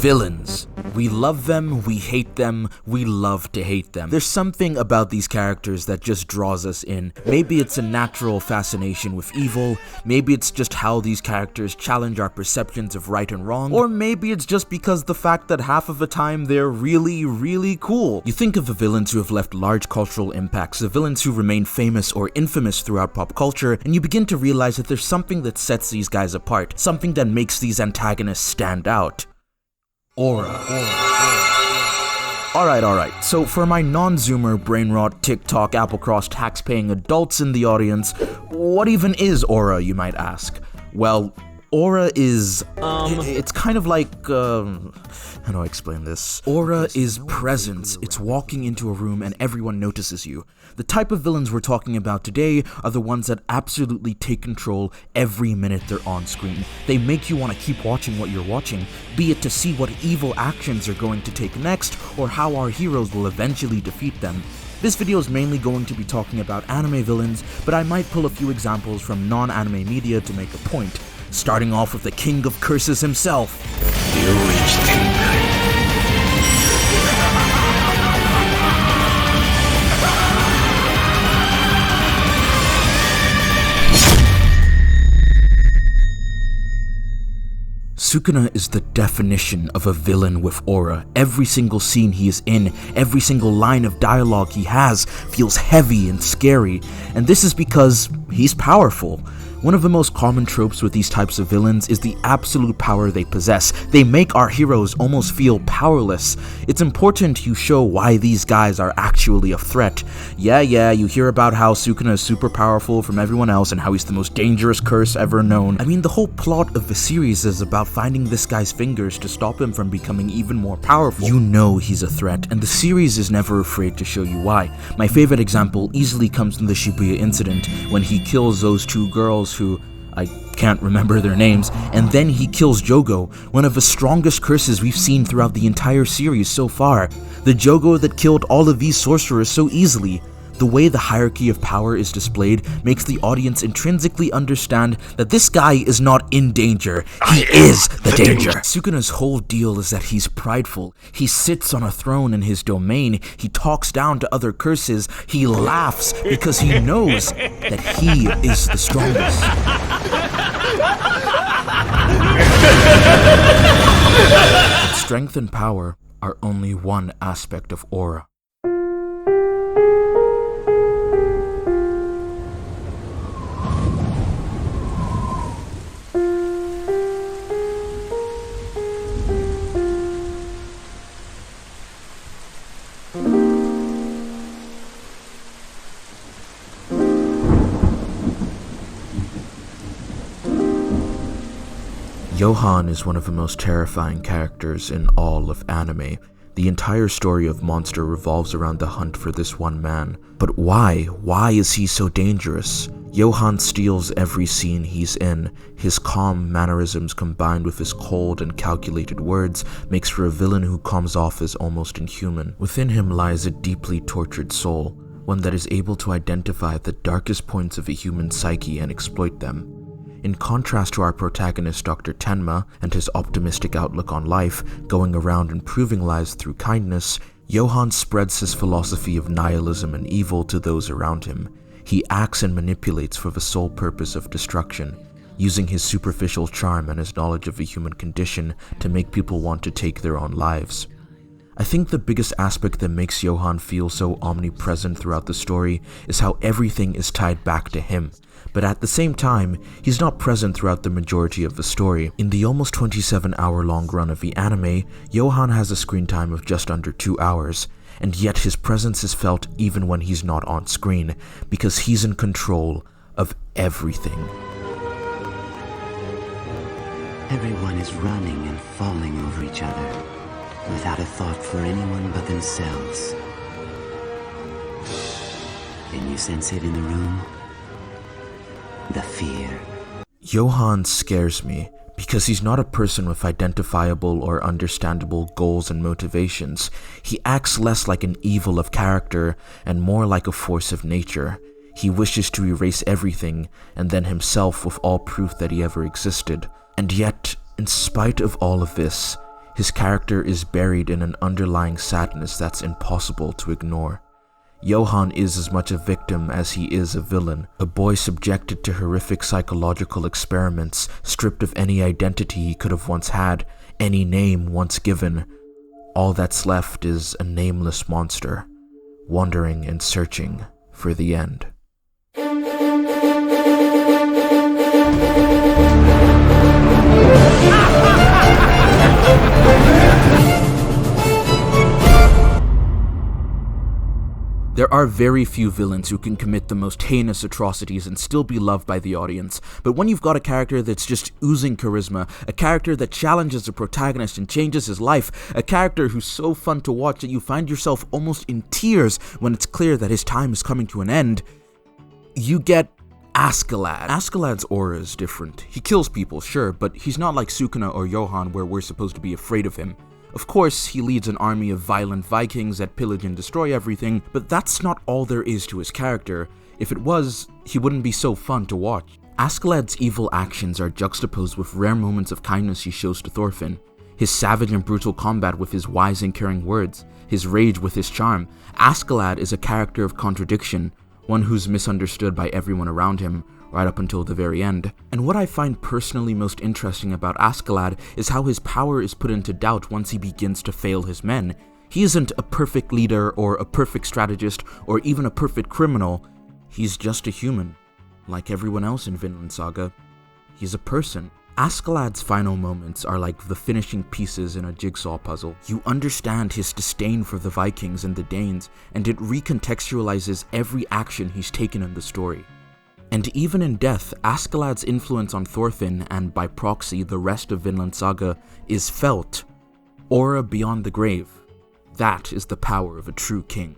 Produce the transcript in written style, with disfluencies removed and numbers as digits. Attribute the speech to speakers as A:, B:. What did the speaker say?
A: Villains. We love them, we hate them, we love to hate them. There's something about these characters that just draws us in. Maybe it's a natural fascination with evil, maybe it's just how these characters challenge our perceptions of right and wrong, or maybe it's just because the fact that half of the time they're really cool. You think of the villains who have left large cultural impacts, the villains who remain famous or infamous throughout pop culture, and you begin to realize that there's something that sets these guys apart, something that makes these antagonists stand out. Aura. Alright, so for my non-zoomer, brain-rot, TikTok, Applecross, tax-paying adults in the audience, what even is aura, you might ask? Well, aura is, it's kind of like, how do I explain this? Aura is presence. It's walking into a room and everyone notices you. The type of villains we're talking about today are the ones that absolutely take control every minute they're on screen. They make you want to keep watching what you're watching, be it to see what evil actions are going to take next, or how our heroes will eventually defeat them. This video is mainly going to be talking about anime villains, but I might pull a few examples from non-anime media to make a point. Starting off with the king of curses himself. You reached Vinland. Sukuna is the definition of a villain with aura. Every single scene he is in, every single line of dialogue he has feels heavy and scary, and this is because he's powerful. One of the most common tropes with these types of villains is the absolute power they possess. They make our heroes almost feel powerless. It's important you show why these guys are actually a threat. Yeah, you hear about how Sukuna is super powerful from everyone else and how he's the most dangerous curse ever known. I mean, the whole plot of the series is about finding this guy's fingers to stop him from becoming even more powerful. You know he's a threat, and the series is never afraid to show you why. My favorite example easily comes from the Shibuya incident, when he kills those two girls who, I can't remember their names, and then he kills Jogo, one of the strongest curses we've seen throughout the entire series so far. The Jogo that killed all of these sorcerers so easily. The way the hierarchy of power is displayed makes the audience intrinsically understand that this guy is not in danger, he is the danger. Sukuna's whole deal is that he's prideful. He sits on a throne in his domain, he talks down to other curses, he laughs because he knows that he is the strongest. Strength and power are only one aspect of aura. Johan is one of the most terrifying characters in all of anime. The entire story of Monster revolves around the hunt for this one man. But why? Why is he so dangerous? Johan steals every scene he's in. His calm mannerisms combined with his cold and calculated words makes for a villain who comes off as almost inhuman. Within him lies a deeply tortured soul, one that is able to identify the darkest points of a human psyche and exploit them. In contrast to our protagonist Dr. Tenma and his optimistic outlook on life, going around improving lives through kindness, Johan spreads his philosophy of nihilism and evil to those around him. He acts and manipulates for the sole purpose of destruction, using his superficial charm and his knowledge of the human condition to make people want to take their own lives. I think the biggest aspect that makes Johan feel so omnipresent throughout the story is how everything is tied back to him. But at the same time, he's not present throughout the majority of the story. In the almost 27-hour-long run of the anime, Johan has a screen time of just under 2 hours, and yet his presence is felt even when he's not on screen, because he's in control of everything.
B: Everyone is running and falling over each other, without a thought for anyone but themselves. Can you sense it in the room? The fear.
A: Johan scares me because he's not a person with identifiable or understandable goals and motivations. He acts less like an evil of character and more like a force of nature. He wishes to erase everything and then himself with all proof that he ever existed. And yet, in spite of all of this, His character is buried in an underlying sadness that's impossible to ignore. Johan is as much a victim as he is a villain, a boy subjected to horrific psychological experiments, stripped of any identity he could have once had, any name once given. All that's left is a nameless monster, wandering and searching for the end. There are very few villains who can commit the most heinous atrocities and still be loved by the audience, but when you've got a character that's just oozing charisma, a character that challenges the protagonist and changes his life, a character who's so fun to watch that you find yourself almost in tears when it's clear that his time is coming to an end, you get Askeladd. Askeladd's aura is different. He kills people, sure, but he's not like Sukuna or Johan where we're supposed to be afraid of him. Of course, he leads an army of violent Vikings that pillage and destroy everything, but that's not all there is to his character. If it was, he wouldn't be so fun to watch. Askeladd's evil actions are juxtaposed with rare moments of kindness he shows to Thorfinn. His savage and brutal combat with his wise and caring words, his rage with his charm. Askeladd is a character of contradiction, one who's misunderstood by everyone around him, right up until the very end. And what I find personally most interesting about Askeladd is how his power is put into doubt once he begins to fail his men. He isn't a perfect leader or a perfect strategist or even a perfect criminal. He's just a human. Like everyone else in Vinland Saga, he's a person. Askeladd's final moments are like the finishing pieces in a jigsaw puzzle. You understand his disdain for the Vikings and the Danes, and it recontextualizes every action he's taken in the story. And even in death, Askeladd's influence on Thorfinn, and by proxy the rest of Vinland Saga, is felt. Aura beyond the grave. That is the power of a true king.